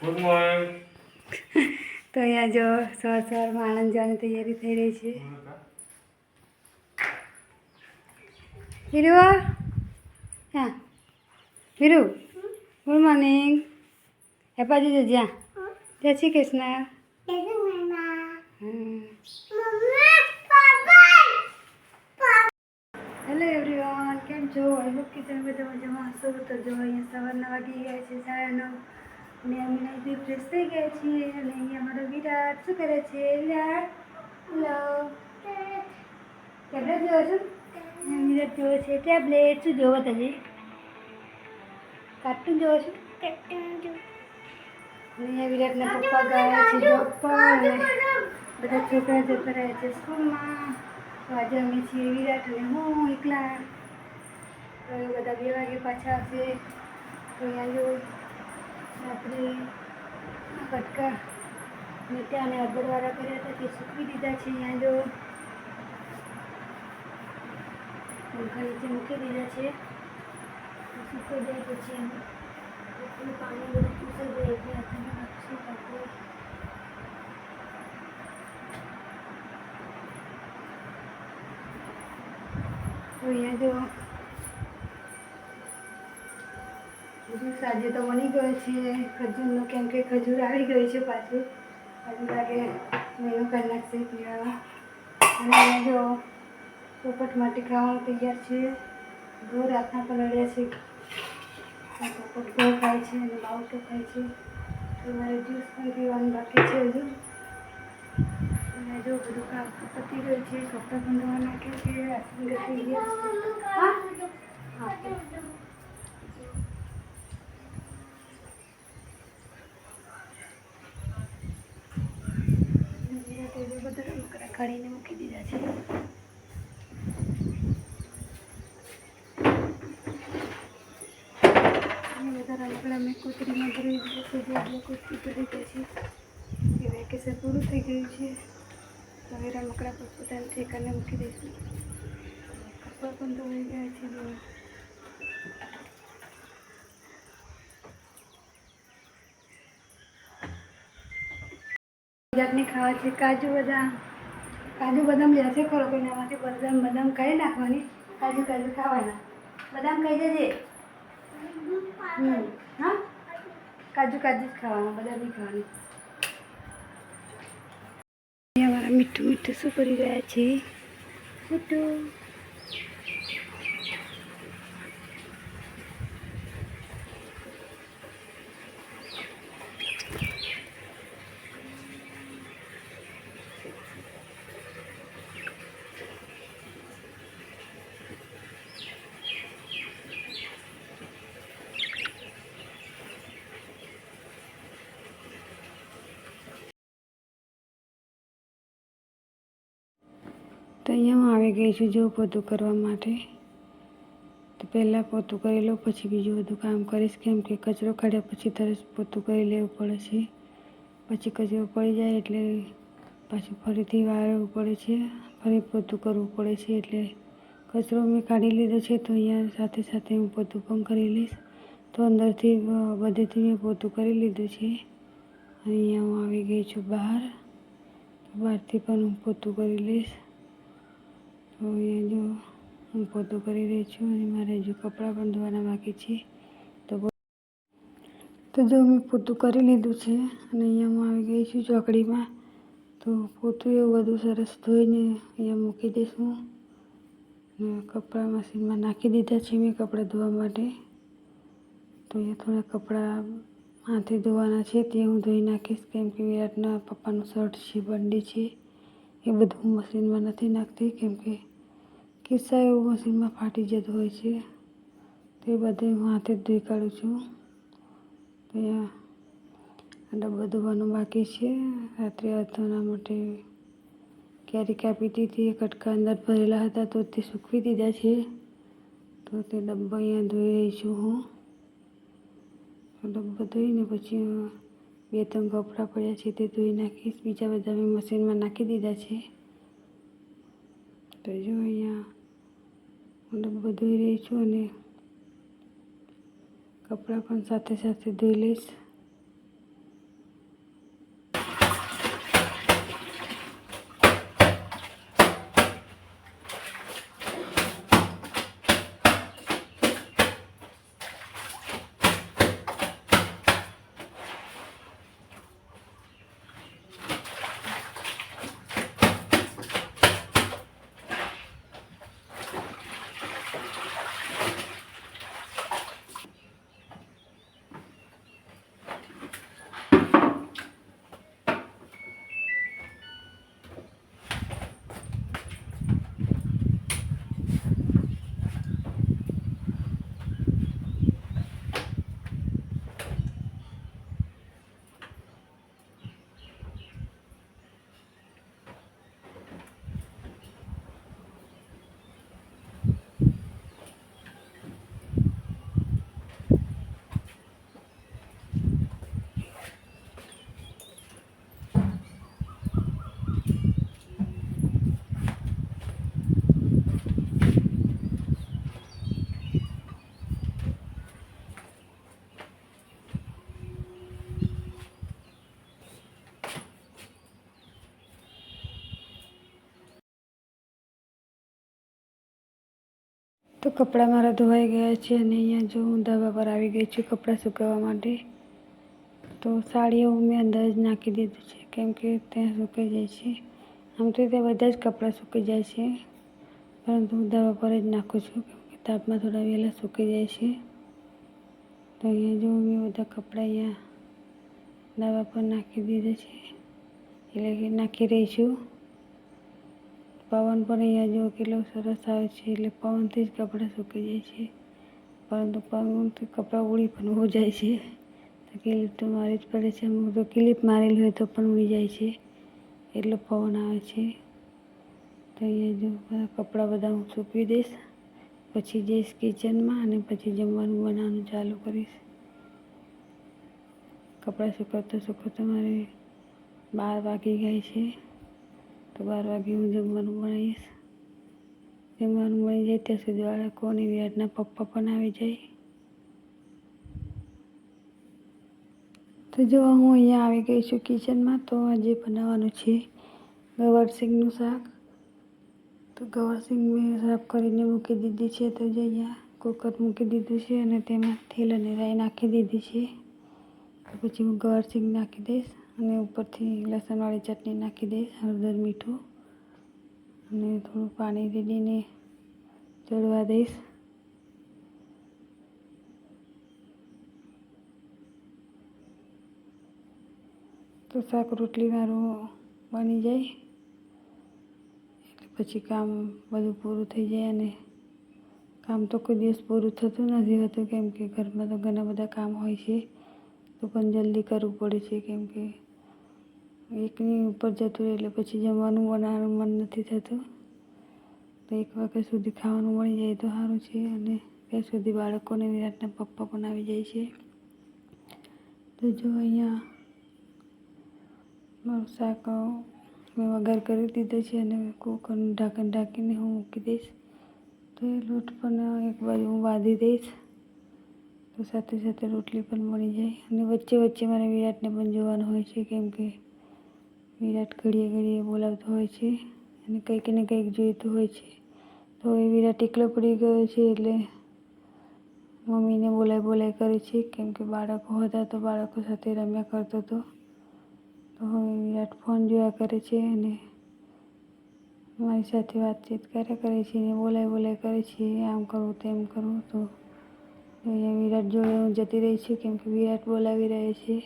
Good morning. તો અહીંયા જો સવારમાં આણંદ જવાની તૈયારી થઈ રહી છે. વીરુ હા વીરુ ગુડ મોર્નિંગ. હેપાજી જજો જય શ્રી કૃષ્ણ. હેલો એવરીવન, કેમ છો? આઈ હોપ કે તમે બધા મજામાં હશો. તો જો અહીંયા સવારના વાગી ગયા છે 9:30 અને અમે નાઈથી ફ્રેશ થઈ ગયા છીએ. અને અહીંયા મારો વિરાટ શું કરે છે? વિરાટ હેલો ટેબ્લેટ જોવો છો? વિરાટ જોવે છે ટેબ્લેટ. શું જોવો તમે? કાર્ટૂન જોવો છો? અહીંયા વિરાટના પપ્પા ગયા છે જોબ પર અને બધા છોકરા જતા રહ્યા છે સ્કૂલમાં. તો આજે અમે છીએ વિરાટ અને હું એકલા. તો એ બધા 2 વાગે પાછા આવશે. તો અહીંયા જો આપણે કટકા મીઠા અને અગરવાળા કર્યા હતા તે સૂકવી દીધા છે. અહીંયા જો પંખા નીચે મૂકી દીધા છે. સૂકવી જાય પછી પાણી બધું ચૂસાઈ જાય એટલે હાથમાં નાખશું આપણે. તો અહીંયા જો જ્યુસ આજે તો બની ગયો છે ખજૂરનો, કેમ કે ખજૂર આવી ગઈ છે પાછું. હજુ લાગે મેનુ કરી નાખશે પીવામાં. અને અહીંયા જો પોપટ માટે ખાવાનું તૈયાર છે. ઘોર રાતના પલળ્યા છે. પોપટ ઘોર ખાય છે અને બાવટો ખાય છે. તો મારે જ્યુસ પણ પીવાનું બાકી છે હજુ. અને જો બધું કામ પતી ગયું છે. કપડાં પણ ધોવા નાખ્યા છે. વાસણ ઘસી ગયા. હા હા બધા રમકડા કાઢીને મૂકી દીધા છે. બધા રમકડા મેં કોતરીમાં ભરી દીધા છે. જે કોતરી ભરી ગયા છે એ વેકેશન પૂરું થઈ ગયું છે. તો હવે રમકડા પર પોતાના ઠેકાને મૂકી દઈશું. કપડાં પણ ધોવાઈ ગયા છે. જાતની ખાવા છે કાજુ બદામ. કાજુ બદામ લેશે ખરો કે એનામાંથી બદામ કાઢી નાખવાની. કાજુ ખાવાના. બદામ ખાઈ જજે. હા કાજુ જ ખાવાના, બદામ નહીં ખાવાની. અમારા મીઠું શું કરી રહ્યા છે? મીઠું તો અહીંયા હું આવી ગઈ છું જો પોતું કરવા માટે. તો પહેલાં પોતું કરી લઉં પછી બીજું બધું કામ કરીશ, કેમ કે કચરો કાઢ્યા પછી તરત પોતું કરી લેવું પડે છે. પછી કચરો પડી જાય એટલે પાછું ફરીથી વાળવું પડે છે, ફરી પોતું કરવું પડે છે. એટલે કચરો મેં કાઢી લીધો છે. તો અહીંયા સાથે સાથે હું પોતું પણ કરી લઈશ. તો અંદરથી બધેથી મેં પોતું કરી લીધું છે. અને અહીંયા હું આવી ગઈ છું બહાર. બહારથી પણ હું પોતું કરી લઈશ. તો અહીંયા જો હું પોતું કરી રહી છું અને મારે હજુ કપડાં પણ ધોવાના બાકી છે. તો જો મેં પોતું કરી લીધું છે અને અહીંયા હું આવી ગઈ છું ચોકડીમાં. તો પોતું એવું બધું સરસ ધોઈને અહીંયા મૂકી દઈશું. કપડાં મશીનમાં નાખી દીધા છે મેં કપડાં ધોવા માટે. તો અહીંયા થોડા કપડાં હાથે ધોવાના છે તે હું ધોઈ નાખીશ, કેમ કે વિરાટના પપ્પાનું શર્ટ છે, બંડી છે, એ બધું હું મશીનમાં નથી નાખતી, કેમ કે કિસ્સા એવું મશીનમાં ફાટી જતું હોય છે. તો એ બધે હું હાથે જ ધોઈ કાઢું છું. તો અહીંયા ડબ્બો ધોવાનું બાકી છે. રાત્રે ધોવા માટે કેરી કાપી દીધી. કટકા અંદર ભરેલા હતા તો તે સૂકવી દીધા છે. તો તે ડબ્બો અહીંયા ધોઈ રહી છું હું. ડબ્બો ધોઈને પછી 2-3 કપડાં પડ્યા છે તે ધોઈ નાખીશ. બીજા બધા મેં મશીનમાં નાખી દીધા છે. તો જો અહીંયા હું ડબ્બો ધોઈ રહી છું અને કપડાં પણ સાથે સાથે ધોઈ લઈશ. તો કપડાં મારા ધોવાઈ ગયા છે અને અહીંયા જો હું ધાબા પર આવી ગઈ છું કપડાં સુકાવવા માટે. તો સાડીઓ મેં અંદર જ નાખી દીધું છે કેમ કે ત્યાં સુકાઈ જાય છે. આમ તો ત્યાં બધા જ કપડાં સુકાઈ જાય છે, પરંતુ હું ધાબા પર જ નાખું છું કેમ કે તાપમાં થોડા વહેલા સુકાઈ જાય છે. તો અહીંયા જો મેં બધા કપડાં અહીંયા ધાબા પર નાખી દીધા છે, એટલે કે નાખી રહી છું. પવન પણ અહીંયા જો કેટલો સરસ આવે છે, એટલે પવનથી જ કપડાં સુકાઈ જાય છે. પરંતુ પવનથી કપડાં ઉડી પણ હો જાય છે, તો ક્લિપ તો મારી જ પડે છે. અમુક તો ક્લિપ મારેલી હોય તો પણ ઉડી જાય છે, એટલો પવન આવે છે. તો અહીંયા જો કપડાં બધા હું સૂકવી દઈશ, પછી જઈશ કિચનમાં અને પછી જમવાનું બનાવવાનું ચાલુ કરીશ. કપડાં સુકવતા મારે 12 વાગી ગયા છે. તો 12 વાગે હું જમવાનું બનાવીશ. જમવાનું બની જાય ત્યાં સુધી બાળકો અને વિરાટના પપ્પા પણ આવી જાય. તો જો હું અહીંયા આવી ગઈ છું કિચનમાં. તો આજે બનાવવાનું છે ગવારસિંગનું શાક. તો ગવારસિંગ મેં સાફ કરીને મૂકી દીધી છે. તો જો અહીંયા કુકર મૂકી દીધું છે અને તેમાં તેલ અને રાઈ નાખી દીધી છે. તો પછી હું ગવારસિંગ નાખી દઈશ અને ઉપરથી લસણવાળી ચટણી નાખી દઈશ, હળદર, મીઠું અને થોડું પાણી રેડીને ચડવા દઈશ. તો શાક રોટલી મારું બની જાય એટલે પછી કામ બધું પૂરું થઈ જાય. અને કામ તો કોઈ દિવસ પૂરું થતું નથી હોતું કેમ કે ઘરમાં તો ઘણા બધા કામ હોય છે, તો પણ જલ્દી કરવું પડે છે કેમ કે એકની ઉપર જતું રહે એટલે પછી જમવાનું બનાવવાનું મન નથી થતું. તો 1 વાગ્યા સુધી ખાવાનું મળી જાય તો સારું છે. અને ત્યાં સુધી બાળકોને વિરાટના પપ્પા પણ આવી જાય છે. તો જો અહીંયા મારું શાક મેં વઘાર કરી દીધો છે અને કુકરનું ઢાંકણ ઢાંકીને હું મૂકી દઈશ. તો એ લોટ પણ એક બાજુ હું બાંધી દઈશ, તો સાથે સાથે રોટલી પણ મળી જાય. અને વચ્ચે વચ્ચે મારે વિરાટને પણ જોવાનું હોય છે કેમ કે વિરાટ ઘડીએ ઘડીએ બોલાવતો હોય છે અને કંઈક ને કંઈક જોઈતું હોય છે. તો એ વિરાટ એકલો પડી ગયો છે એટલે મમ્મીને બોલાય કરે છે કેમ કે બાળકો હતા તો બાળકો સાથે રમ્યા કરતો હતો. તો હવે વિરાટ ફોન જોયા કરે છે અને મારી સાથે વાતચીત કર્યા કરે છે અને બોલાય કરે છે, આમ કરું તેમ કરું. તો અહીંયા વિરાટ જોડે હું જતી રહી છું કેમ કે વિરાટ બોલાવી રહે છે.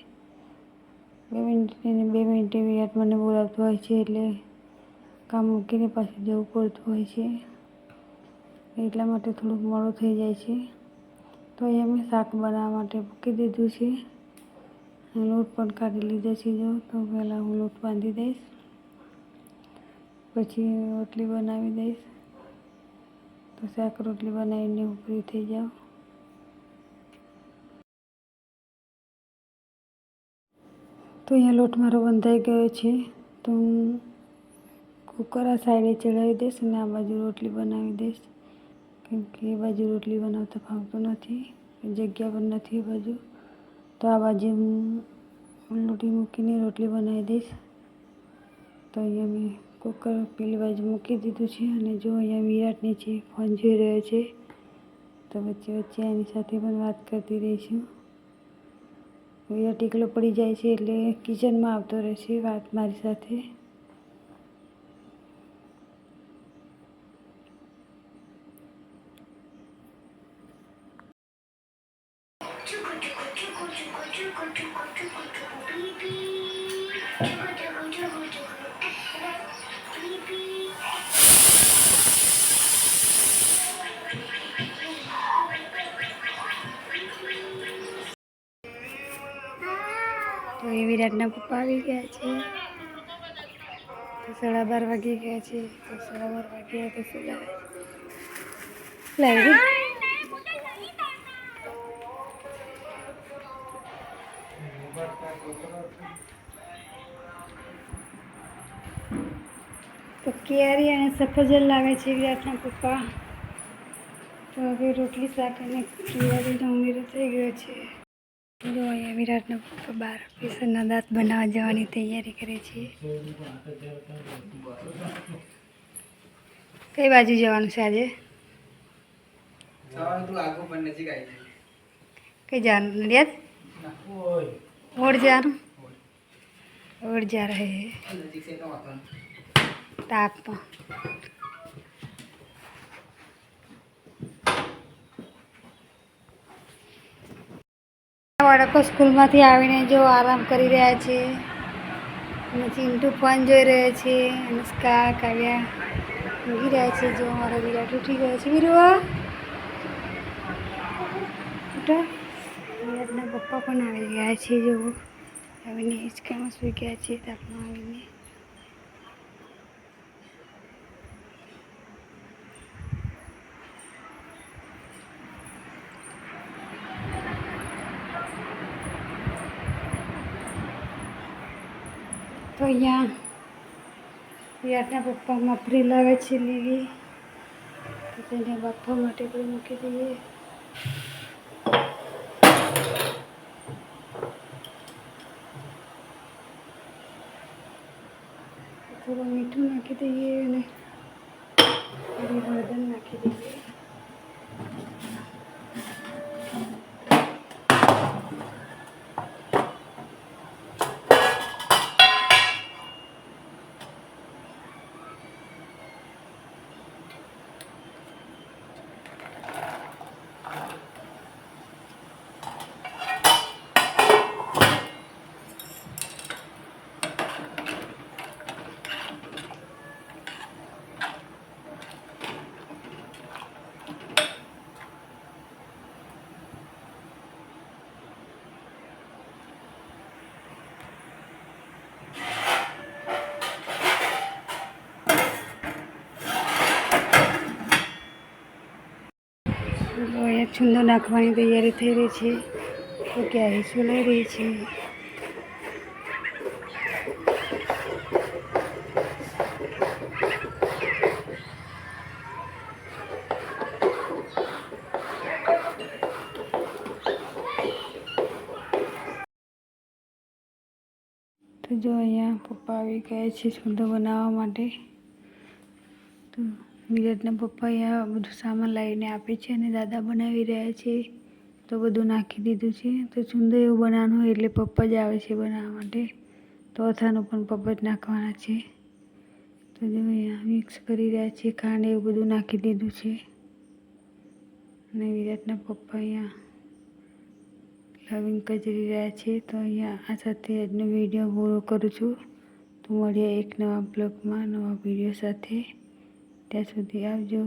2 મિનિટે વિરાટ મને બોલાવતો હોય છે એટલે કામ મૂકીને પાછું જવું પડતું હોય છે, એટલા માટે થોડુંક મોડું થઈ જાય છે. તો અહીંયા મેં શાક બનાવવા માટે મૂકી દીધું છે. લોટ પણ કાઢી લીધો છે. જો તો પહેલાં હું લોટ બાંધી દઈશ, પછી રોટલી બનાવી દઈશ. તો શાક રોટલી બનાવીને હું ફ્રી થઈ જાઉં. તો અહીંયા લોટ મારો બંધાઈ ગયો છે. તો હું કુકર આ સાઈડે ચડાવી દઈશ અને આ બાજુ રોટલી બનાવી દઈશ કેમ કે એ બાજુ રોટલી બનાવતા ફાવતું નથી, જગ્યા પણ નથી એ બાજુ. તો આ બાજુ હું લોટી મૂકીને રોટલી બનાવી દઈશ. તો અહીંયા મેં કુકર પેલી બાજુ મૂકી દીધું છે અને જો અહીંયા વિરાટ નીચે ફોન જોઈ રહ્યો છે. તો વચ્ચે વચ્ચે એની સાથે પણ વાત કરતી રહીશું. વિરાટ એકલો પડી જાય છે એટલે કિચનમાં આવતો રહેશે વાત મારી સાથે. તો એ વિરાટના પપ્પા આવી ગયા છે. તો 12:30 વાગી ગયા છે. તો 12:30 વાગ્યા તો શું લાવી તો કેરી અને સફરજન લાવે છે વિરાટના પપ્પા. તો હવે રોટલી શાક અને કેરીનો ઉમેરો થઈ ગયો છે. જો અહીંયા વિરાટના પપ્પા બહાર બેસનના દાંત બનાવવા જવાની તૈયારી કરે છે. કઈ બાજુ જવાનું છે આજે? कहीं जान नडियाद और जा रहे हैं ताप બાળકો સ્કૂલમાંથી આવીને જો આરામ કરી રહ્યા છે અને ચિંટુ ફોન જોઈ રહ્યો છે. અનુષ્કા કાવ્યા ઊંઘી રહ્યા છે. જો મારો વિરાટ ઉઠી ગયો છે. વિરુ ઉઠો. વિરાટના પપ્પા પણ આવી ગયા છે. જો આવીને હિંચકામાં સૂઈ ગયા છે તાપમાં આવીને. તો અહીંયા વિરાટના પપ્પા મફરી લાવે છે લીલી, તો તેને બાફવા માટે કોઈ મૂકી દઈએ. થોડું મીઠું નાખી દઈએ અને થોડી હળદર નાખી દઈએ. અહીંયા ચૂંદો નાખવાની તૈયારી થઈ રહી છે. તો ક્યારે સુલાઈ રહી છે. તો જો અહીંયા પપ્પા આવી ગયા છે ચૂંદો બનાવવા માટે. તો વિરાટના પપ્પા અહીંયા બધું સામાન લાવીને આપે છે અને દાદા બનાવી રહ્યા છે. તો બધું નાખી દીધું છે. તો ચૂંદો એવું બનાવવાનું હોય એટલે પપ્પા જ આવે છે બનાવવા માટે. તો અથાનું પણ પપ્પા જ નાખવાના છે. તો જો અહીંયા મિક્સ કરી રહ્યા છે. ખાંડ એવું બધું નાખી દીધું છે. અને વિરાટના પપ્પા અહીંયા લવિંગ કચરી રહ્યા છે. તો અહીંયા આ સાથે આજનો વિડીયો પૂરો કરું છું. તો મળીએ એક નવા બ્લોગમાં નવા વિડીયો સાથે. ત્યાં સુધી આવજો.